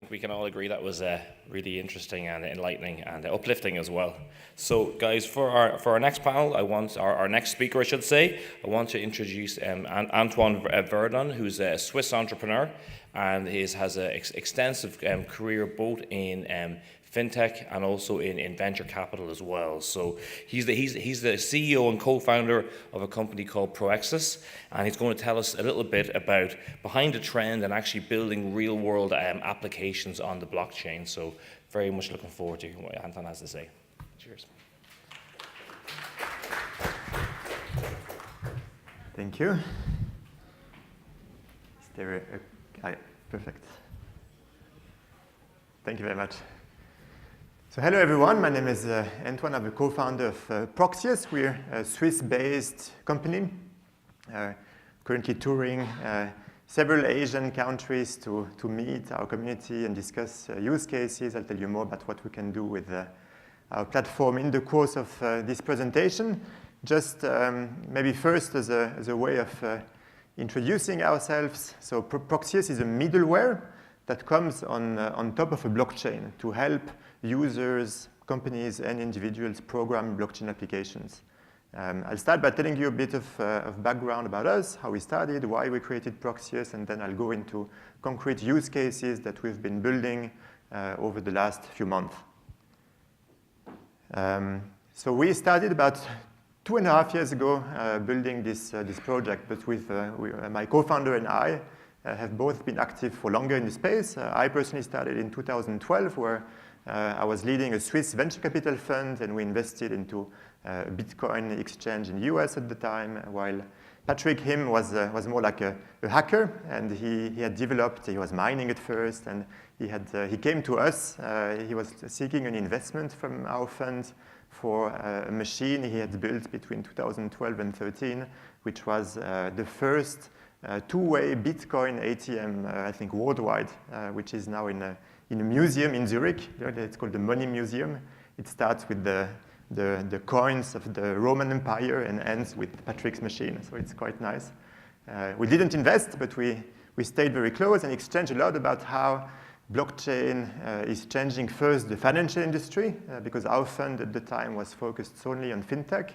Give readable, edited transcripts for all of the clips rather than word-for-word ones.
We can all agree that was really interesting and enlightening and uplifting as well. So, guys, for our next panel, our next speaker, I should say, I want to introduce Antoine Verdon, who's a Swiss entrepreneur, and he has an extensive career both in fintech and also in venture capital as well. So he's the CEO and co-founder of a company called Proxeus, and he's going to tell us a little bit about behind the trend and actually building real world applications on the blockchain. So very much looking forward to what Anton has to say. Cheers. Thank you. Is there perfect. Thank you very much. So hello everyone, my name is Antoine. I'm the co-founder of Proxeus. We're a Swiss-based company, currently touring several Asian countries to meet our community and discuss use cases. I'll tell you more about what we can do with our platform in the course of this presentation. Just maybe first as a way of introducing ourselves. So Proxeus is a middleware that comes on top of a blockchain to help users, companies, and individuals program blockchain applications. I'll start by telling you a bit of background about us, how we started, why we created Proxeus, and then I'll go into concrete use cases that we've been building over the last few months. So we started about 2.5 years ago building this project, but with my co-founder and I have both been active for longer in the space. I personally started in 2012, where I was leading a Swiss venture capital fund, and we invested into a Bitcoin exchange in the US at the time, while Patrick, him, was more like a hacker, and he was mining at first, and he came to us. He was seeking an investment from our fund for a machine he had built between 2012 and 2013, which was the first two-way Bitcoin ATM, I think, worldwide, which is now in a museum in Zurich. It's called the Money Museum. It starts with the coins of the Roman Empire and ends with Patrick's machine, so it's quite nice. We didn't invest, but we stayed very close and exchanged a lot about how blockchain is changing first the financial industry, because our fund at the time was focused solely on fintech.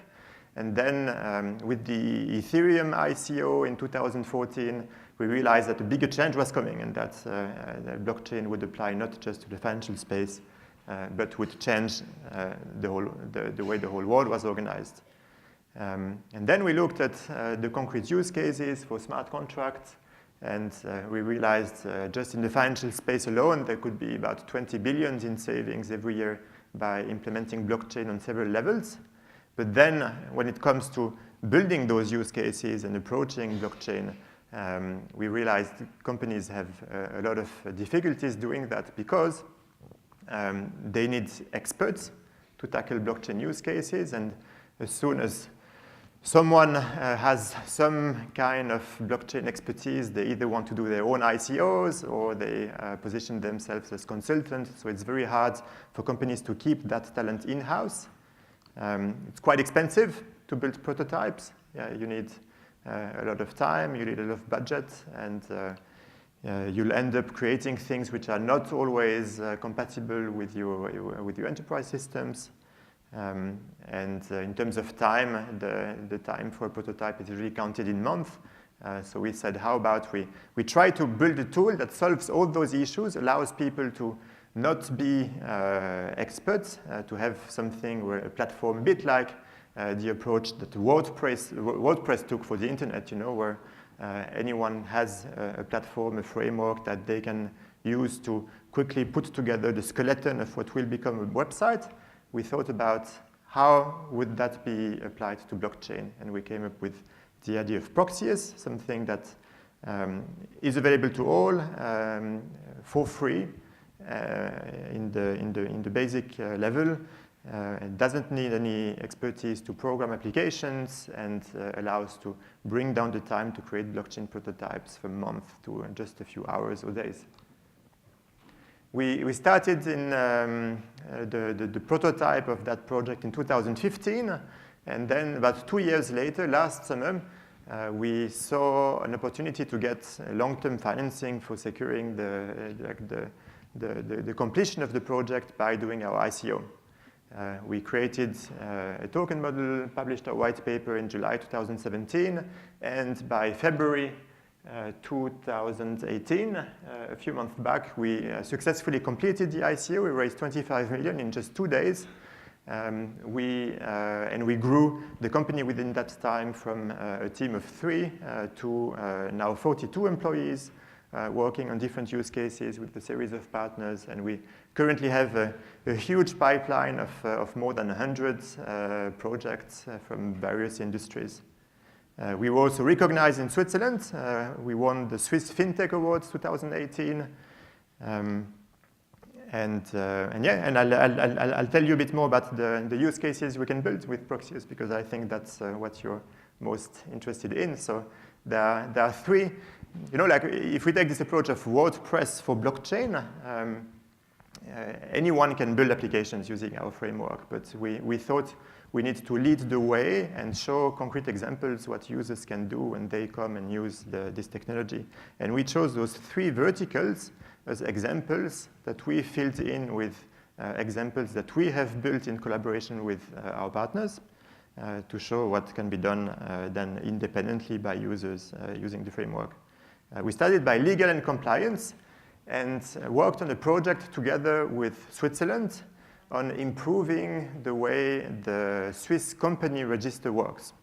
And then with the Ethereum ICO in 2014, we realized that a bigger change was coming, and that blockchain would apply not just to the financial space, but would change the way the whole world was organized. And then we looked at the concrete use cases for smart contracts, and we realized just in the financial space alone, there could be about 20 billion in savings every year by implementing blockchain on several levels. But then when it comes to building those use cases and approaching blockchain, we realized companies have a lot of difficulties doing that because they need experts to tackle blockchain use cases. And as soon as someone has some kind of blockchain expertise, they either want to do their own ICOs or they position themselves as consultants. So it's very hard for companies to keep that talent in-house. It's quite expensive to build prototypes. You need a lot of time, you need a lot of budget, and you'll end up creating things which are not always compatible with your enterprise systems. And in terms of time, the time for a prototype is usually counted in months. So we said, how about we try to build a tool that solves all those issues, allows people to not be experts, to have something where a platform, a bit like the approach that WordPress took for the internet, where anyone has a platform, a framework that they can use to quickly put together the skeleton of what will become a website. We thought about how would that be applied to blockchain, and we came up with the idea of Proxeus, something that is available to all for free in the basic level. It doesn't need any expertise to program applications, and allows to bring down the time to create blockchain prototypes from months to just a few hours or days. We started in the prototype of that project in 2015, and then about 2 years later, last summer, we saw an opportunity to get long-term financing for securing the completion of the project by doing our ICO. We created a token model, published a white paper in July 2017, and by February 2018, a few months back, we successfully completed the ICO. We raised 25 million in just 2 days. And we grew the company within that time from a team of 3 to now 42 employees, working on different use cases with a series of partners. And we currently have a huge pipeline of more than 100 projects from various industries. We were also recognized in Switzerland. We won the Swiss FinTech Awards 2018. I'll tell you a bit more about the use cases we can build with Proxeus, because I think that's what you're most interested in. So there are 3, like if we take this approach of WordPress for blockchain, anyone can build applications using our framework, but we thought we need to lead the way and show concrete examples what users can do when they come and use this technology. And we chose those 3 verticals as examples that we filled in with examples that we have built in collaboration with our partners to show what can be done then independently by users using the framework. We started by legal and compliance and worked on a project together with Switzerland on improving the way the Swiss company register works.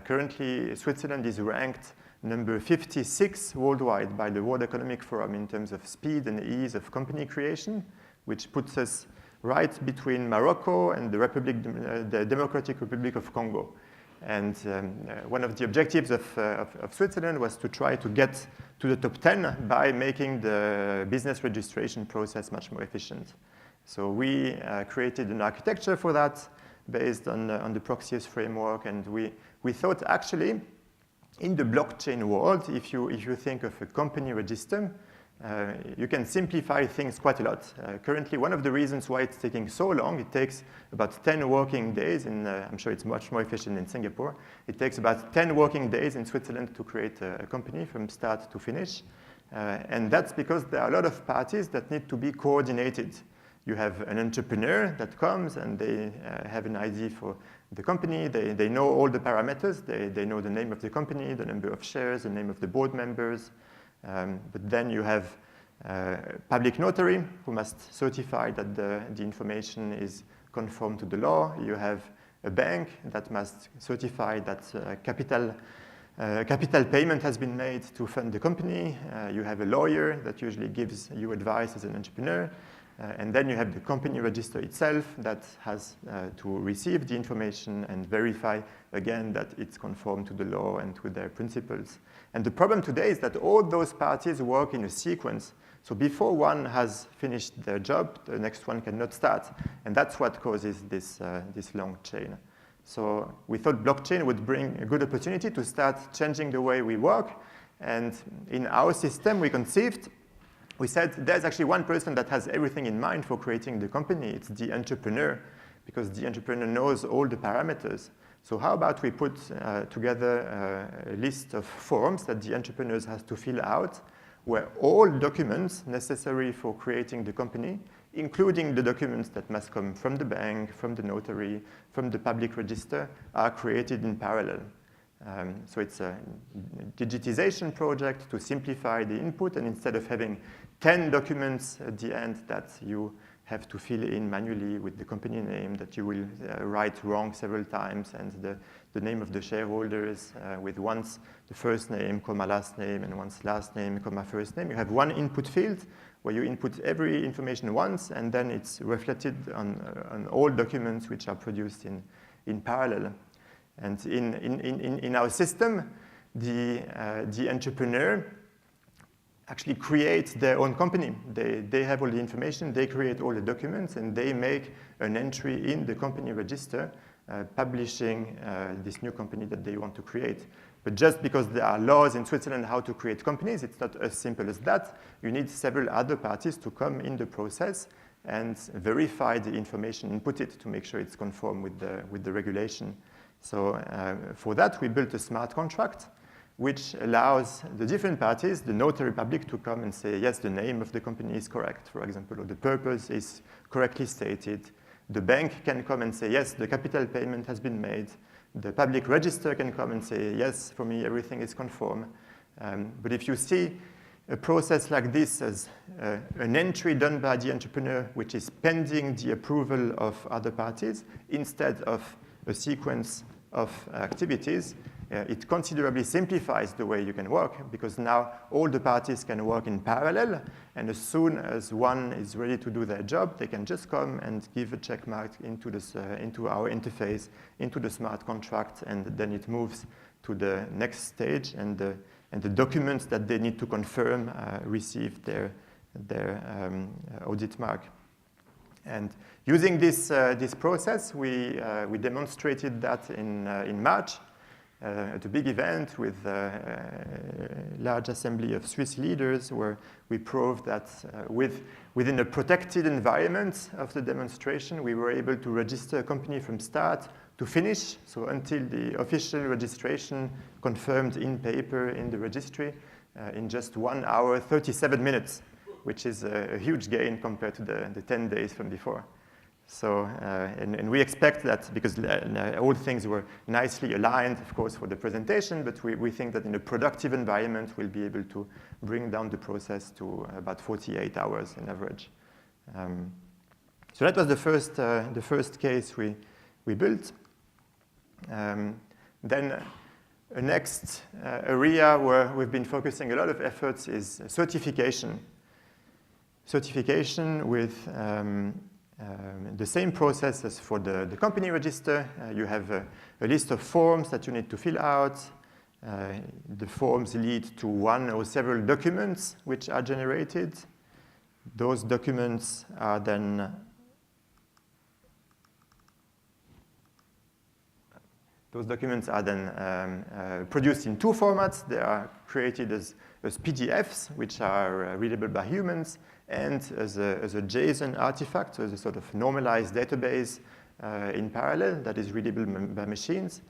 Currently, Switzerland is ranked number 56 worldwide by the World Economic Forum in terms of speed and ease of company creation, which puts us right between Morocco and the Democratic Republic of Congo. And one of the objectives of Switzerland was to try to get to the top 10 by making the business registration process much more efficient. So we created an architecture for that based on the Proxeus framework, and we thought actually in the blockchain world, if you think of a company register, you can simplify things quite a lot. Currently, one of the reasons why it's taking so long, it takes about 10 working days, I'm sure it's much more efficient in Singapore. It takes about 10 working days in Switzerland to create a company from start to finish. And that's because there are a lot of parties that need to be coordinated. You have an entrepreneur that comes and they have an idea for the company. They know all the parameters. They know the name of the company, the number of shares, the name of the board members. But then you have a public notary who must certify that the information is conform to the law. You have a bank that must certify that capital payment has been made to fund the company. You have a lawyer that usually gives you advice as an entrepreneur. And then you have the company register itself that has to receive the information and verify again that it's conform to the law and to their principles. And the problem today is that all those parties work in a sequence. So before one has finished their job, the next one cannot start. And that's what causes this long chain. So we thought blockchain would bring a good opportunity to start changing the way we work. And in our system, we said there's actually one person that has everything in mind for creating the company. It's the entrepreneur, because the entrepreneur knows all the parameters. So how about we put together a list of forms that the entrepreneurs has to fill out, where all documents necessary for creating the company, including the documents that must come from the bank, from the notary, from the public register, are created in parallel. So it's a digitization project to simplify the input, and instead of having 10 documents at the end that you have to fill in manually with the company name that you will write wrong several times, and the name of the shareholders with once the first name, comma last name, and once last name, comma first name. You have one input field where you input every information once, and then it's reflected on all documents which are produced in parallel. And in our system, the entrepreneur actually creates their own company. They have all the information, they create all the documents, and they make an entry in the company register, publishing this new company that they want to create. But just because there are laws in Switzerland how to create companies, it's not as simple as that. You need several other parties to come in the process and verify the information, input it to make sure it's conform with the regulation. So for that, we built a smart contract which allows the different parties, the notary public, to come and say, yes, the name of the company is correct, for example, or the purpose is correctly stated. The bank can come and say, yes, the capital payment has been made. The public register can come and say, yes, for me, everything is conform. But if you see a process like this as an entry done by the entrepreneur, which is pending the approval of other parties, instead of a sequence of activities, it considerably simplifies the way you can work, because now all the parties can work in parallel, and as soon as one is ready to do their job, they can just come and give a check mark into, into our interface, into the smart contract, and then it moves to the next stage, and the documents that they need to confirm receive their audit mark. And using this process, we demonstrated that in March at a big event with a large assembly of Swiss leaders, where we proved that within a protected environment of the demonstration, we were able to register a company from start to finish, so until the official registration confirmed in paper in the registry in just 1 hour, 37 minutes, which is a huge gain compared to the 10 days from before. So, and we expect that, because all things were nicely aligned, of course, for the presentation, but we think that in a productive environment, we'll be able to bring down the process to about 48 hours on average. So that was the first case we built. Then a next area where we've been focusing a lot of efforts is certification. Certification with the same process as for the company register. You have a list of forms that you need to fill out. The forms lead to one or several documents which are generated. Those documents are then produced in two formats. They are created as PDFs, which are readable by humans, and as a JSON artifact, so as a sort of normalized database in parallel that is readable by machines.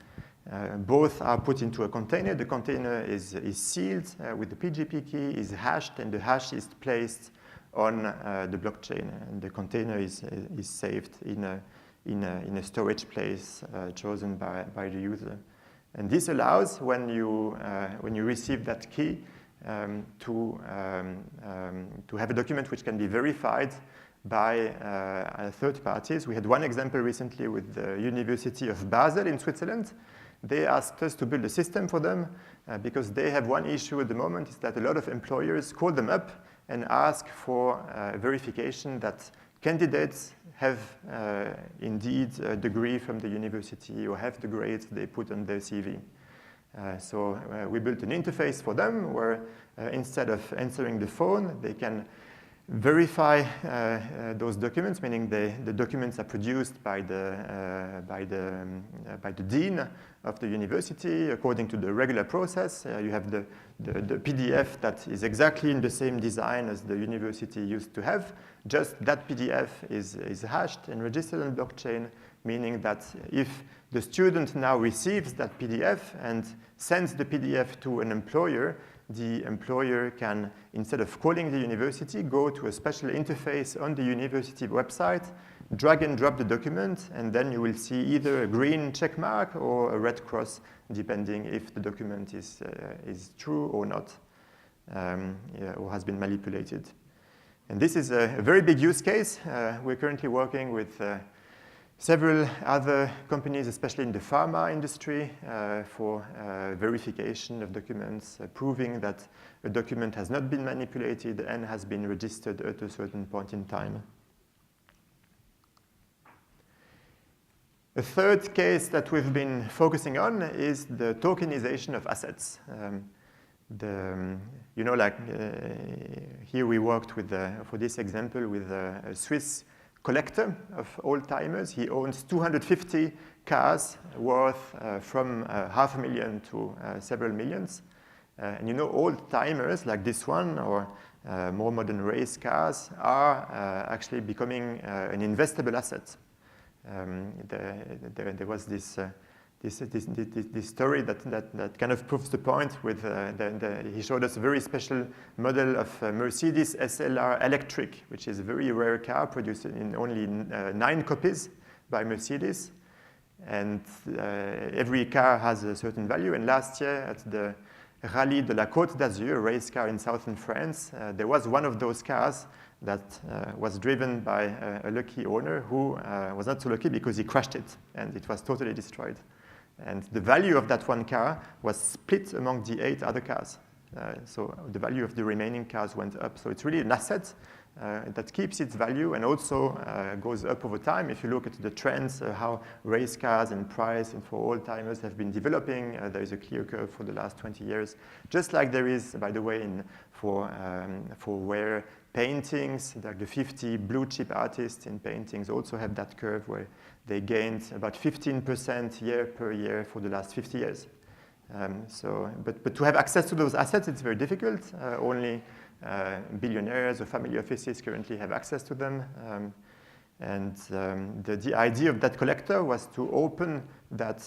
Both are put into a container. The container is sealed with the PGP key, is hashed, and the hash is placed on the blockchain. And the container is saved in a storage place chosen by the user. And this allows, when you receive that key, to have a document which can be verified by third parties. We had one example recently with the University of Basel in Switzerland. They asked us to build a system for them because they have one issue at the moment, is that a lot of employers call them up and ask for verification that candidates have indeed a degree from the university or have the grades they put on their CV. So we built an interface for them where instead of answering the phone, they can verify those documents, meaning the documents are produced by the dean of the university according to the regular process. You have the PDF that is exactly in the same design as the university used to have. Just that PDF is hashed and registered on blockchain, meaning that if the student now receives that PDF and sends the PDF to an employer, the employer can, instead of calling the university, go to a special interface on the university website, drag and drop the document, and then you will see either a green check mark or a red cross, depending if the document is true or not, or has been manipulated. And this is a very big use case. We're currently working with several other companies, especially in the pharma industry, for verification of documents, proving that a document has not been manipulated and has been registered at a certain point in time. A third case that we've been focusing on is the tokenization of assets. Here we worked with, for this example, with a Swiss collector of old-timers. He owns 250 cars worth from $500,000 to several millions. And old-timers like this one or more modern race cars are actually becoming an investable asset. There was this this story that kind of proves the point with he showed us a very special model of Mercedes SLR Electric, which is a very rare car produced in only 9 copies by Mercedes. And every car has a certain value. And last year at the Rallye de la Côte d'Azur, a race car in southern France, there was one of those cars that was driven by a lucky owner who was not so lucky because he crashed it and it was totally destroyed. And the value of that one car was split among the 8 other cars. So the value of the remaining cars went up. So it's really an asset that keeps its value and also goes up over time. If you look at the trends, how race cars and price and for old-timers have been developing, there is a clear curve for the last 20 years. Just like there is, by the way, for rare paintings, like the 50 blue-chip artists in paintings also have that curve where they gained about 15% year per year for the last 50 years. But to have access to those assets, it's very difficult. Only billionaires or family offices currently have access to them. The idea of that collector was to open that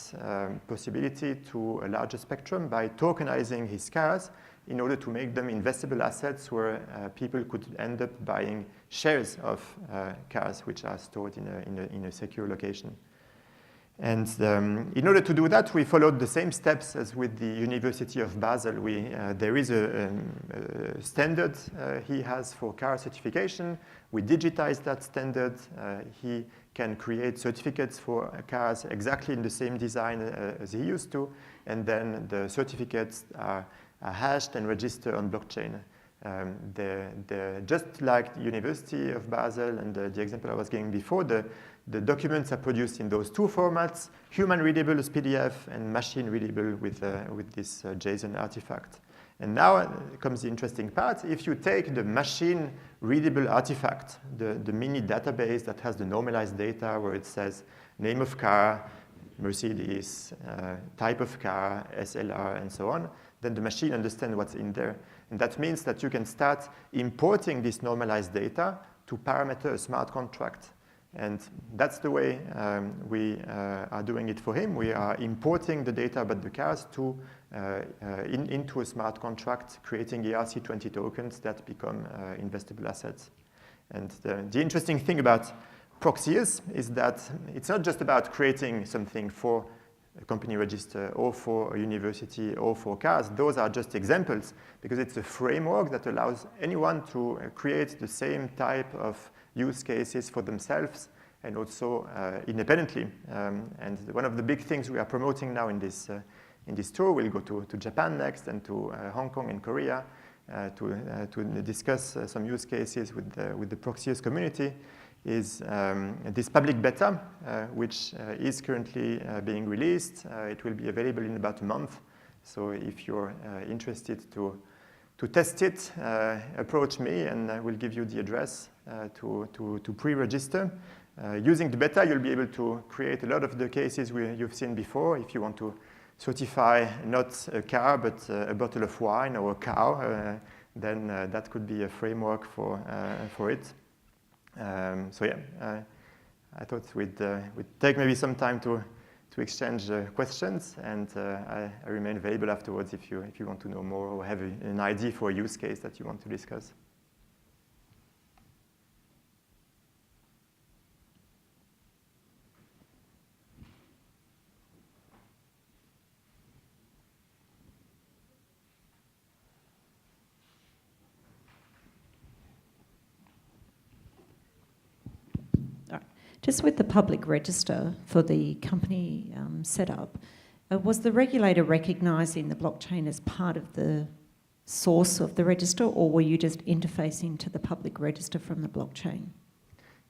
possibility to a larger spectrum by tokenizing his cars in order to make them investable assets where people could end up buying shares of cars which are stored in a secure location. And in order to do that, we followed the same steps as with the University of Basel. There is a standard he has for car certification. We digitized that standard. He can create certificates for cars exactly in the same design as he used to. And then the certificates are hashed and registered on blockchain. Just like the University of Basel and the example I was giving before, the documents are produced in those 2 formats, human readable as PDF and machine readable with this JSON artifact. And now comes the interesting part. If you take the machine readable artifact, the mini database that has the normalized data where it says name of car, Mercedes, type of car, SLR, and so on, then the machine understands what's in there. And that means that you can start importing this normalized data to parameter a smart contract. And that's the way we are doing it for him. We are importing the data about the cars into a smart contract, creating ERC20 tokens that become investable assets. And the interesting thing about Proxeus is that it's not just about creating something for a company register or for a university or for cars. Those are just examples because it's a framework that allows anyone to create the same type of use cases for themselves and also independently. And one of the big things we are promoting now in this tour, we'll go to Japan next and to Hong Kong and Korea to discuss some use cases with the Proxeus community, is this public beta, which is currently being released. It will be available in about a month. So if you're interested to test it, approach me and I will give you the address to pre-register. Using the beta, you'll be able to create a lot of the cases you've seen before. If you want to certify not a car, but a bottle of wine or a cow, then that could be a framework for it. So yeah, I thought we'd take maybe some time to exchange questions, and I remain available afterwards if you want to know more or have an idea for a use case that you want to discuss. Just with the public register for the company setup, was the regulator recognising the blockchain as part of the source of the register, or were you just interfacing to the public register from the blockchain?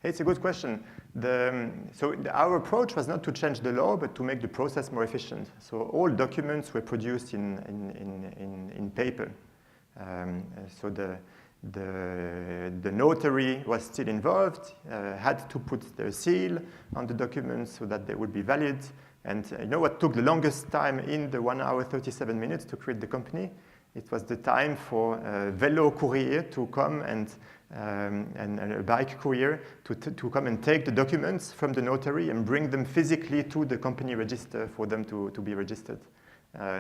It's a good question. Our approach was not to change the law, but to make the process more efficient. So all documents were produced in paper. So the notary was still involved, had to put their seal on the documents so that they would be valid. And you know what took the longest time in the 1 hour, 37 minutes to create the company? It was the time for Velo Courier to come and and a bike courier to come and take the documents from the notary and bring them physically to the company register for them to be registered.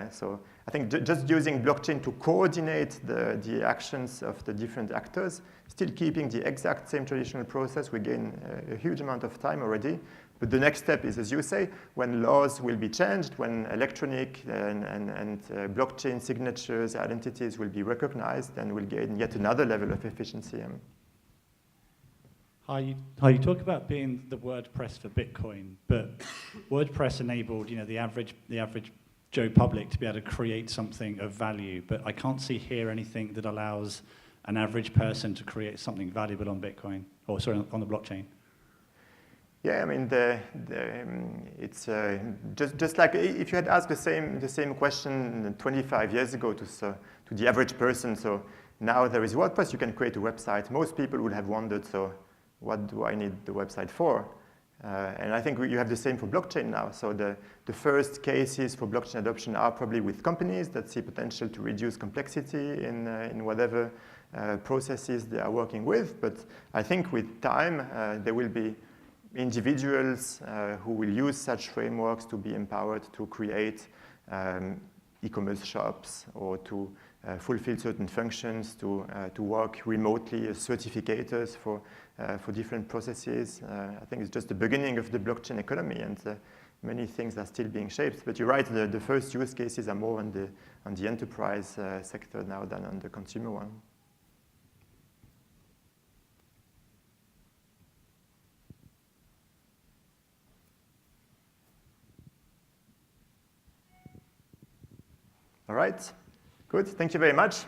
So I think just using blockchain to coordinate the actions of the different actors, still keeping the exact same traditional process, we gain a huge amount of time already. But the next step is, as you say, when laws will be changed, when electronic and blockchain signatures, identities will be recognized, then we'll gain yet another level of efficiency. You talk about being the WordPress for Bitcoin, but WordPress enabled, the average Joe public to be able to create something of value, but I can't see here anything that allows an average person to create something valuable on Bitcoin, or sorry, on the blockchain. Yeah, I mean, it's just like if you had asked the same question 25 years ago to the average person. So now there is WordPress, you can create a website. Most people would have wondered, so what do I need the website for? And I think you have the same for blockchain now. So the first cases for blockchain adoption are probably with companies that see potential to reduce complexity in whatever processes they are working with. But I think with time, there will be individuals who will use such frameworks to be empowered to create e-commerce shops or to fulfill certain functions, to work remotely as certificators for different processes. I think it's just the beginning of the blockchain economy, and many things are still being shaped. But you're right, the first use cases are more on the enterprise sector now than on the consumer one. All right, good. Thank you very much.